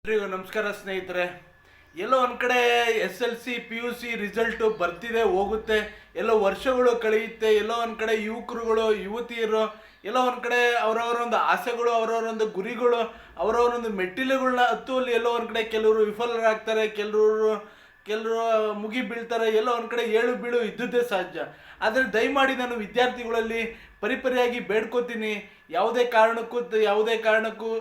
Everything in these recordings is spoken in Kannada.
ಎಲ್ರಿಗೂ ನಮಸ್ಕಾರ ಸ್ನೇಹಿತರೆ. ಎಲ್ಲೋ ಒಂದು ಕಡೆ SLC PUC ರಿಸಲ್ಟು ಬರ್ತಿದೆ ಹೋಗುತ್ತೆ, ಎಲ್ಲೋ ವರ್ಷಗಳು ಕಳೆಯುತ್ತೆ, ಎಲ್ಲೋ ಒಂದು ಕಡೆ ಯುವಕರುಗಳು ಯುವತಿಯರು ಎಲ್ಲೋ ಒಂದು ಕಡೆ ಅವರವರೊಂದು ಆಸೆಗಳು, ಅವರವರೊಂದು ಗುರಿಗಳು, ಅವರವರೊಂದು ಮೆಟ್ಟಿಲುಗಳನ್ನ ಹತ್ತುವಲ್ಲಿ ಎಲ್ಲೋ ಒಂದು ಕಡೆ ಕೆಲವರು ವಿಫಲರಾಗ್ತಾರೆ, ಕೆಲವರು ಮುಗಿ ಬೀಳ್ತಾರೆ, ಎಲ್ಲೋ ಒಂದು ಕಡೆ ಏಳು ಬೀಳು ಇದ್ದುದೇ ಸಹಜ. ಆದರೆ ದಯಮಾಡಿ ನಾನು ವಿದ್ಯಾರ್ಥಿಗಳಲ್ಲಿ ಪರಿಪರಿಯಾಗಿ ಬೇಡ್ಕೋತೀನಿ, ಯಾವುದೇ ಕಾರಣಕ್ಕೂ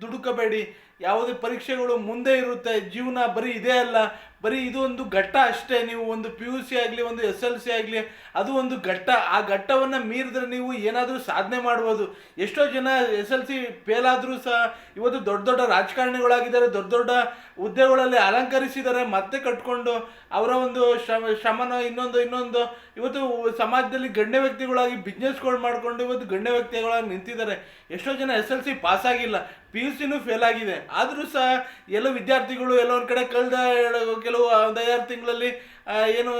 ದುಡುಕಬೇಡಿ. ಯಾವುದೇ ಪರೀಕ್ಷೆಗಳು ಮುಂದೆ ಇರುತ್ತೆ, ಜೀವನ ಬರೀ ಇದೇ ಅಲ್ಲ, ಬರೀ ಇದು ಒಂದು ಘಟ್ಟ ಅಷ್ಟೇ. ನೀವು ಒಂದು PUC ಆಗಲಿ, ಒಂದು SLC ಆಗಲಿ, ಅದು ಒಂದು ಘಟ್ಟ. ಆ ಘಟ್ಟವನ್ನು ಮೀರಿದ್ರೆ ನೀವು ಏನಾದರೂ ಸಾಧನೆ ಮಾಡ್ಬೋದು. ಎಷ್ಟೋ ಜನ SLC ಫೇಲ್ ಆದರೂ ಸಹ ಇವತ್ತು ದೊಡ್ಡ ದೊಡ್ಡ ರಾಜಕಾರಣಿಗಳಾಗಿದ್ದಾರೆ, ದೊಡ್ಡ ದೊಡ್ಡ ಹುದ್ದೆಗಳಲ್ಲಿ ಅಲಂಕರಿಸಿದ್ದಾರೆ, ಮತ್ತೆ ಕಟ್ಕೊಂಡು ಅವರ ಒಂದು ಶ್ರಮನ ಇನ್ನೊಂದು ಇವತ್ತು ಸಮಾಜದಲ್ಲಿ ಗಣ್ಯ ವ್ಯಕ್ತಿಗಳಾಗಿ ಬಿಸ್ನೆಸ್ಗಳು ಮಾಡಿಕೊಂಡು ಇವತ್ತು ಗಣ್ಯ ವ್ಯಕ್ತಿಗಳಾಗಿ ನಿಂತಿದ್ದಾರೆ. ಎಷ್ಟೋ ಜನ SLC ಪಾಸ್ ಆಗಿಲ್ಲ, PUCನೂ ಫೇಲ್ ಆಗಿದೆ. ಆದರೂ ಸಹ ಎಲ್ಲ ವಿದ್ಯಾರ್ಥಿಗಳು ಎಲ್ಲೋ ಒಂದು ಕಡೆ ಕಳೆದ ಕೆಲವು 5-6 ತಿಂಗಳಲ್ಲಿ ಏನು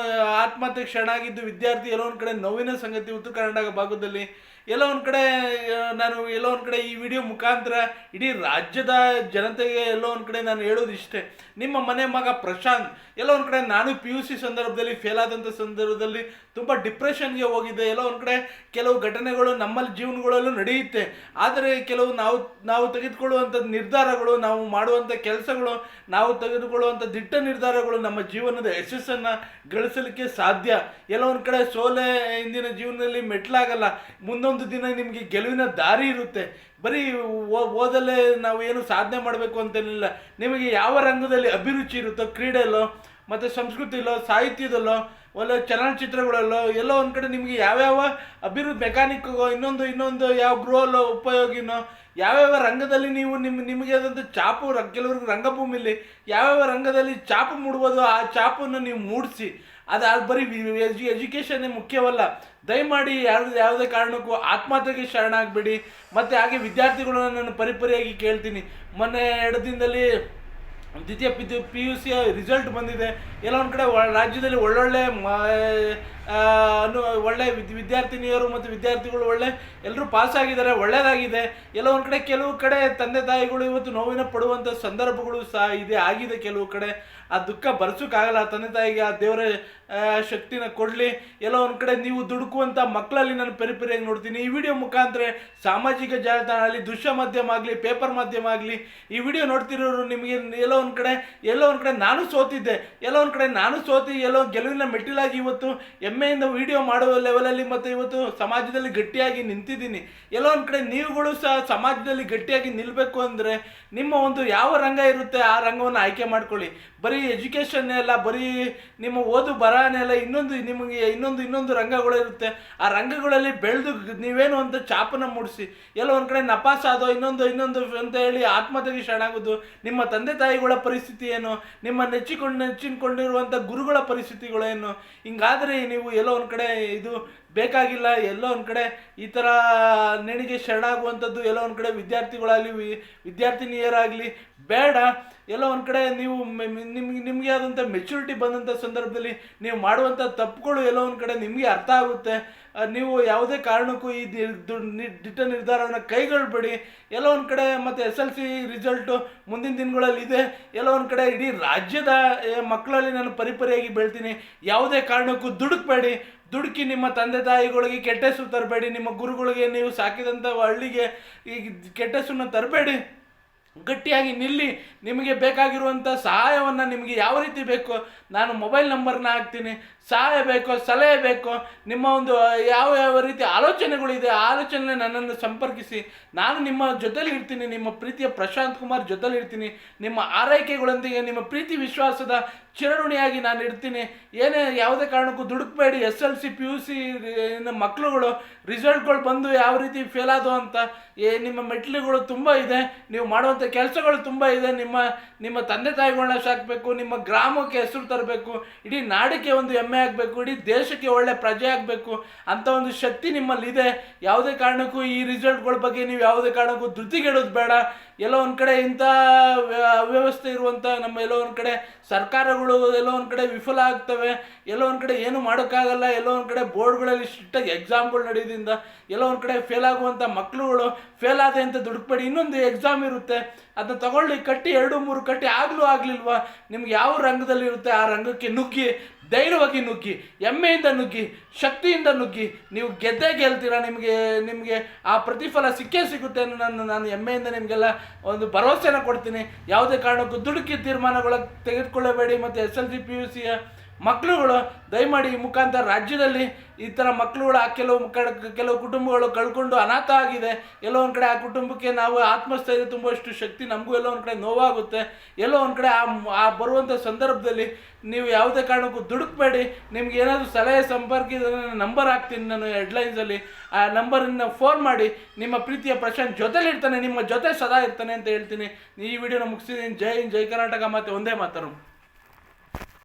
ಆತ್ಮಹತ್ಯೆಗೆ ಶರಣಾಗಿದ್ದು ವಿದ್ಯಾರ್ಥಿ ಎಲ್ಲೋ ಒಂದು ಕಡೆ ನೋವಿನ ಸಂಗತಿ. ಉತ್ತರ ಕರ್ನಾಟಕ ಭಾಗದಲ್ಲಿ ಎಲ್ಲೋ ಒಂದು ಕಡೆ ಈ ವಿಡಿಯೋ ಮುಖಾಂತರ ಇಡೀ ರಾಜ್ಯದ ಜನತೆಗೆ ಎಲ್ಲೋ ಒಂದು ಕಡೆ ನಾನು ಹೇಳೋದು ಇಷ್ಟೇ. ನಿಮ್ಮ ಮನೆ ಮಗ ಪ್ರಶಾಂತ್ ಎಲ್ಲೋ ಒಂದು ಕಡೆ ನಾನು PUC ಸಂದರ್ಭದಲ್ಲಿ ಫೇಲ್ ಆದಂಥ ಸಂದರ್ಭದಲ್ಲಿ ತುಂಬ ಡಿಪ್ರೆಷನ್ಗೆ ಹೋಗಿದ್ದೆ. ಎಲ್ಲೋ ಒಂದು ಕಡೆ ಕೆಲವು ಘಟನೆಗಳು ನಮ್ಮಲ್ಲಿ ಜೀವನಗಳಲ್ಲೂ ನಡೆಯುತ್ತೆ. ಆದರೆ ಕೆಲವು ನಾವು ತೆಗೆದುಕೊಳ್ಳುವಂಥ ನಿರ್ಧಾರಗಳು, ನಾವು ಮಾಡುವಂಥ ಕೆಲಸಗಳು, ನಾವು ತೆಗೆದುಕೊಳ್ಳುವಂಥ ದಿಟ್ಟ ನಿರ್ಧಾರಗಳು ನಮ್ಮ ಜೀವನದ ಯಶಸ್ಸನ್ನು ಗಳಿಸಲಿಕ್ಕೆ ಸಾಧ್ಯ. ಎಲ್ಲೋ ಒಂದು ಕಡೆ ಸೋಲೆ ಇಂದಿನ ಜೀವನದಲ್ಲಿ ಮೆಟ್ಲಾಗಲ್ಲ, ಮುಂದೊಂದು ದಿನ ನಿಮಗೆ ಗೆಲುವಿನ ದಾರಿ ಇರುತ್ತೆ. ಬರೀ ಓದಲ್ಲೇ ನಾವು ಏನು ಸಾಧನೆ ಮಾಡಬೇಕು ಅಂತೇನಿಲ್ಲ. ನಿಮಗೆ ಯಾವ ರಂಗದಲ್ಲಿ ಅಭಿರುಚಿ ಇರುತ್ತೋ, ಕ್ರೀಡೆಯಲ್ಲೋ ಮತ್ತು ಸಂಸ್ಕೃತಿಯಲ್ಲೋ, ಸಾಹಿತ್ಯದಲ್ಲೋ, ಒಳ್ಳೆ ಚಲನಚಿತ್ರಗಳಲ್ಲೋ, ಎಲ್ಲೋ ಒಂದು ಕಡೆ ನಿಮಗೆ ಯಾವ್ಯಾವ ಅಭಿವೃದ್ಧಿ ಮೆಕ್ಯಾನಿಕ್ಗೋ, ಇನ್ನೊಂದು ಯಾವ ಗೃಹಲ್ಲೋ ಉಪಯೋಗಿನೋ, ಯಾವ್ಯಾವ ರಂಗದಲ್ಲಿ ನೀವು ನಿಮಗೆ ಆದಂಥ ಚಾಪು, ಕೆಲವ್ರಿಗೆ ರಂಗಭೂಮಿಲಿ ಯಾವ್ಯಾವ ರಂಗದಲ್ಲಿ ಚಾಪು ಮೂಡ್ಬೋದು, ಆ ಚಾಪನ್ನು ನೀವು ಮೂಡಿಸಿ. ಅದು ಬರೀ ಎಜುಕೇಷನ್ನೇ ಮುಖ್ಯವಲ್ಲ. ದಯಮಾಡಿ ಯಾವುದೇ ಕಾರಣಕ್ಕೂ ಆತ್ಮಹತ್ಯೆಗೆ ಶರಣಾಗಬೇಡಿ. ಮತ್ತು ಹಾಗೆ ವಿದ್ಯಾರ್ಥಿಗಳನ್ನ ನಾನು ಪರಿಪರಿಯಾಗಿ ಕೇಳ್ತೀನಿ, ಮೊನ್ನೆ 2 ದಿನದಲ್ಲಿ ದ್ವಿತೀಯ PUC ರಿಸಲ್ಟ್ ಬಂದಿದೆ. ಎಲ್ಲ ಒಂದು ಕಡೆ ರಾಜ್ಯದಲ್ಲಿ ಒಳ್ಳೆ ವಿದ್ಯಾರ್ಥಿನಿಯರು ಮತ್ತು ವಿದ್ಯಾರ್ಥಿಗಳು ಎಲ್ಲರೂ ಪಾಸ್ ಆಗಿದ್ದಾರೆ, ಒಳ್ಳೆಯದಾಗಿದೆ. ಎಲ್ಲ ಒಂದು ಕಡೆ ಕೆಲವು ಕಡೆ ತಂದೆ ತಾಯಿಗಳು ಇವತ್ತು ನೋವಿನ ಪಡುವಂಥ ಸಂದರ್ಭಗಳು ಸಹ ಆಗಿದೆ. ಕೆಲವು ಕಡೆ ಆ ದುಃಖ ಭರಿಸೋಕ್ಕಾಗಲ್ಲ. ತಂದೆ ತಾಯಿಗೆ ಆ ದೇವರ ಶಕ್ತಿನ ಕೊಡಲಿ. ಎಲ್ಲೋ ಒಂದು ಕಡೆ ನೀವು ದುಡುಕುವಂಥ ಮಕ್ಕಳಲ್ಲಿ ನಾನು ಪರಿಪರಿಯಾಗಿ ನೋಡ್ತೀನಿ. ಈ ವಿಡಿಯೋ ಮುಖಾಂತರ ಸಾಮಾಜಿಕ ಜಾಲತಾಣ ಆಗಲಿ, ದೃಶ್ಯ ಮಾಧ್ಯಮ ಆಗಲಿ, ಪೇಪರ್ ಮಾಧ್ಯಮ ಆಗಲಿ, ಈ ವಿಡಿಯೋ ನೋಡ್ತಿರೋರು ನಿಮಗೆ ಎಲ್ಲೋ ಒಂದು ಕಡೆ ನಾನು ಸೋತಿದ್ದೆ, ಎಲ್ಲೋ ಗೆಲುವಿನ ಮೆಟ್ಟಿಲಾಗಿ ಇವತ್ತು ಹೆಮ್ಮೆಯಿಂದ ವಿಡಿಯೋ ಮಾಡುವ ಲೆವೆಲಲ್ಲಿ ಮತ್ತು ಇವತ್ತು ಸಮಾಜದಲ್ಲಿ ಗಟ್ಟಿಯಾಗಿ ನಿಂತಿದ್ದೀನಿ. ಎಲ್ಲೋ ಒಂದು ಕಡೆ ನೀವುಗಳು ಸಹ ಸಮಾಜದಲ್ಲಿ ಗಟ್ಟಿಯಾಗಿ ನಿಲ್ಲಬೇಕು ಅಂದರೆ ನಿಮ್ಮ ಒಂದು ಯಾವ ರಂಗ ಇರುತ್ತೆ ಆ ರಂಗವನ್ನು ಆಯ್ಕೆ ಮಾಡ್ಕೊಳ್ಳಿ. ಬರೀ ಎಜುಕೇಷನ್ನೇ ಅಲ್ಲ, ಬರೀ ನಿಮ್ಮ ಓದು ಬರಹನೇ ಅಲ್ಲ, ನಿಮಗೆ ಇನ್ನೊಂದು ರಂಗಗಳು ಇರುತ್ತೆ. ಆ ರಂಗಗಳಲ್ಲಿ ಬೆಳೆದು ನೀವೇನು ಅಂತ ಚಾಪನ ಮೂಡಿಸಿ. ಎಲ್ಲೋ ಒಂದು ಕಡೆ ನಪಾಸ್ ಆದೋ ಇನ್ನೊಂದು ಅಂತ ಹೇಳಿ ಆತ್ಮಹತ್ಯೆಗೆ ಶರಣಾಗೋದು. ನಿಮ್ಮ ತಂದೆ ತಾಯಿಗಳ ಪರಿಸ್ಥಿತಿ ಏನು, ನಿಮ್ಮ ನೆಚ್ಚಿಕೊಂಡಿರುವಂಥ ಗುರುಗಳ ಪರಿಸ್ಥಿತಿಗಳೇನು. ಹಿಂಗಾದರೆ ನೀವು ಎಲ್ಲೋ ಒಂದು ಕಡೆ ಇದು ಬೇಕಾಗಿಲ್ಲ. ಎಲ್ಲೋ ಒಂದು ಕಡೆ ಈ ಥರ ನೇಣಿಗೆ ಶರಣಾಗುವಂಥದ್ದು ಎಲ್ಲೋ ಒಂದು ಕಡೆ ವಿದ್ಯಾರ್ಥಿಗಳಾಗಲಿ ವಿದ್ಯಾರ್ಥಿನಿಯರಾಗಲಿ ಬೇಡ. ಎಲ್ಲೋ ಒಂದು ಕಡೆ ನೀವು ನಿಮಗೆ ಆದಂಥ ಮೆಚುರಿಟಿ ಬಂದಂಥ ಸಂದರ್ಭದಲ್ಲಿ ನೀವು ಮಾಡುವಂಥ ತಪ್ಪುಗಳು ಎಲ್ಲೋ ಒಂದು ಕಡೆ ನಿಮಗೆ ಅರ್ಥ ಆಗುತ್ತೆ. ನೀವು ಯಾವುದೇ ಕಾರಣಕ್ಕೂ ಈ ದಿಟ್ಟ ನಿರ್ಧಾರವನ್ನು ಕೈಗೊಳ್ಳಬೇಡಿ. ಎಲ್ಲೋ ಒಂದು ಕಡೆ ಮತ್ತು SLC ರಿಸಲ್ಟು ಮುಂದಿನ ದಿನಗಳಲ್ಲಿ ಇದೆ. ಎಲ್ಲೋ ಒಂದು ಕಡೆ ಇಡೀ ರಾಜ್ಯದ ಮಕ್ಕಳಲ್ಲಿ ನಾನು ಪರಿಪರಿಯಾಗಿ ಬೆಳ್ತೀನಿ. ಯಾವುದೇ ಕಾರಣಕ್ಕೂ ದುಡುಕಿ ನಿಮ್ಮ ತಂದೆ ತಾಯಿಗಳಿಗೆ ಕೆಟ್ಟ ಹೆಸರು ತರಬೇಡಿ. ನಿಮ್ಮ ಗುರುಗಳಿಗೆ, ನೀವು ಸಾಕಿದಂಥ ಹಳ್ಳಿಗೆ ಈ ಕೆಟ್ಟ ಹೆಸರನ್ನ ತರಬೇಡಿ. ಗಟ್ಟಿಯಾಗಿ ನಿಲ್ಲಿ. ನಿಮಗೆ ಬೇಕಾಗಿರುವಂಥ ಸಹಾಯವನ್ನು ನಿಮಗೆ ಯಾವ ರೀತಿ ಬೇಕೋ ನಾನು ಮೊಬೈಲ್ ನಂಬರ್ನ ಹಾಕ್ತೀನಿ. ಸಹಾಯ ಬೇಕೋ, ಸಲಹೆ ಬೇಕೋ, ನಿಮ್ಮ ಒಂದು ಯಾವ ರೀತಿ ಆಲೋಚನೆಗಳಿದೆ ಆ ಆಲೋಚನೆ ನನ್ನನ್ನು ಸಂಪರ್ಕಿಸಿ. ನಾನು ನಿಮ್ಮ ಜೊತೆಲಿ ಇರ್ತೀನಿ, ನಿಮ್ಮ ಪ್ರೀತಿಯ ಪ್ರಶಾಂತ್ ಕುಮಾರ್ ಜೊತೆಲಿ ಇರ್ತೀನಿ. ನಿಮ್ಮ ಆರೈಕೆಗಳೊಂದಿಗೆ ನಿಮ್ಮ ಪ್ರೀತಿ ವಿಶ್ವಾಸದ ಚಿರಋಣಿಯಾಗಿ ನಾನು ಇರ್ತೀನಿ. ಯಾವುದೇ ಕಾರಣಕ್ಕೂ ದುಡುಕಬೇಡಿ. SLC PUC ಮಕ್ಕಳುಗಳು ರಿಸಲ್ಟ್ಗಳು ಬಂದು ಯಾವ ರೀತಿ ಫೇಲ್ ಆದೋ ಅಂತ ನಿಮ್ಮ ಮೆಟ್ಲುಗಳು ತುಂಬ ಇದೆ, ನೀವು ಮಾಡುವಂಥ ಕೆಲಸಗಳು ತುಂಬ ಇದೆ. ನಿಮ್ಮ ತಂದೆ ತಾಯಿಗಳನ್ನ ಸಾಕಬೇಕು, ನಿಮ್ಮ ಗ್ರಾಮಕ್ಕೆ ಹೆಸರು ತರಬೇಕು, ಇಡೀ ನಾಡಿಗೆ ಒಂದು ಹೆಮ್ಮೆ ಆಗಬೇಕು, ಇಡೀ ದೇಶಕ್ಕೆ ಒಳ್ಳೆ ಪ್ರಜೆ ಆಗಬೇಕು ಅಂತ ಒಂದು ಶಕ್ತಿ ನಿಮ್ಮಲ್ಲಿದೆ. ಯಾವುದೇ ಕಾರಣಕ್ಕೂ ಈ ರಿಸಲ್ಟ್ಗಳ ಬಗ್ಗೆ ನೀವು ಯಾವುದೇ ಕಾರಣಕ್ಕೂ ಧೃತಿಗೆಡೋದು ಬೇಡ. ಎಲ್ಲೋ ಒಂದು ಕಡೆ ಇಂಥ ಅವ್ಯವಸ್ಥೆ ಇರುವಂಥ ನಮ್ಮ ಎಲ್ಲೋ ಒಂದು ಕಡೆ ಸರ್ಕಾರಗಳು ಎಲ್ಲೋ ಒಂದು ಕಡೆ ವಿಫಲ ಆಗ್ತವೆ. ಎಲ್ಲೋ ಒಂದು ಕಡೆ ಏನು ಮಾಡೋಕ್ಕಾಗಲ್ಲ. ಎಲ್ಲೋ ಒಂದು ಕಡೆ ಬೋರ್ಡ್ಗಳಲ್ಲಿ ಸ್ಟ್ರಿಕ್ಟಾಗಿ ಎಕ್ಸಾಮ್ಗಳು ನಡೆಯೋದ್ರಿಂದ ಎಲ್ಲೋ ಒಂದು ಕಡೆ ಫೇಲ್ ಆಗುವಂಥ ಮಕ್ಕಳುಗಳು ಫೇಲ್ ಆದೆ ಅಂತ ದುಡುಕ್ಬೇಡಿ. ಇನ್ನೊಂದು ಎಕ್ಸಾಮ್ ಇರುತ್ತೆ, ಅದನ್ನ ತಗೊಳ್ಳಿ, ಕಟ್ಟಿ 2-3 ಕಟ್ಟಿ ಆಗಲಿಲ್ವಾ, ನಿಮ್ಗೆ ಯಾವ ರಂಗದಲ್ಲಿರುತ್ತೆ ಆ ರಂಗಕ್ಕೆ ನುಗ್ಗಿ, ಧೈರ್ಯವಾಗಿ ನುಗ್ಗಿ, ಹೆಮ್ಮೆಯಿಂದ ನುಗ್ಗಿ, ಶಕ್ತಿಯಿಂದ ನುಗ್ಗಿ, ನೀವು ಗೆಲ್ತೀರಾ. ನಿಮಗೆ ಆ ಪ್ರತಿಫಲ ಸಿಗುತ್ತೆ ಅನ್ನೋ ನಾನು ಹೆಮ್ಮೆಯಿಂದ ನಿಮಗೆಲ್ಲ ಒಂದು ಭರವಸೆನ ಕೊಡ್ತೀನಿ. ಯಾವುದೇ ಕಾರಣಕ್ಕೂ ದುಡುಕಿ ತೀರ್ಮಾನಗಳ ತೆಗೆದುಕೊಳ್ಳಬೇಡಿ. ಮತ್ತು SLC PUC ಮಕ್ಕಳುಗಳು ದಯಮಾಡಿ ಈ ಮುಖಾಂತರ ರಾಜ್ಯದಲ್ಲಿ ಈ ಥರ ಮಕ್ಕಳುಗಳು ಕೆಲವು ಕುಟುಂಬಗಳು ಕಳ್ಕೊಂಡು ಅನಾಥ ಆಗಿದೆ. ಎಲ್ಲೋ ಒಂದು ಕಡೆ ಆ ಕುಟುಂಬಕ್ಕೆ ನಾವು ಆತ್ಮಸ್ಥೈರ್ಯ ತುಂಬುವಷ್ಟು ಶಕ್ತಿ ನಮಗೂ ಎಲ್ಲೋ ಒಂದು ಕಡೆ ನೋವಾಗುತ್ತೆ. ಎಲ್ಲೋ ಒಂದು ಕಡೆ ಆ ಬರುವಂಥ ಸಂದರ್ಭದಲ್ಲಿ ನೀವು ಯಾವುದೇ ಕಾರಣಕ್ಕೂ ದುಡುಕಬೇಡಿ. ನಿಮ್ಗೆ ಏನಾದರೂ ಸಲಹೆ ಸಂಪರ್ಕಿಸಿದ್ರೆ ನಂಬರ್ ಹಾಕ್ತೀನಿ ನಾನು ಹೆಡ್ಲೈನ್ಸಲ್ಲಿ. ಆ ನಂಬರನ್ನು ಫೋನ್ ಮಾಡಿ. ನಿಮ್ಮ ಪ್ರೀತಿಯ ಪ್ರಶಾಂತ್ ಜೊತೆಲಿರ್ತಾನೆ, ನಿಮ್ಮ ಜೊತೆ ಸದಾ ಇರ್ತಾನೆ ಅಂತ ಹೇಳ್ತೀನಿ. ಈ ವಿಡಿಯೋನ ಮುಗಿಸಿದ್ದೀನಿ. ಜೈ ಹಿಂದ್, ಜೈ ಕರ್ನಾಟಕ. ಮತ್ತು ಒಂದೇ ಮಾತರು.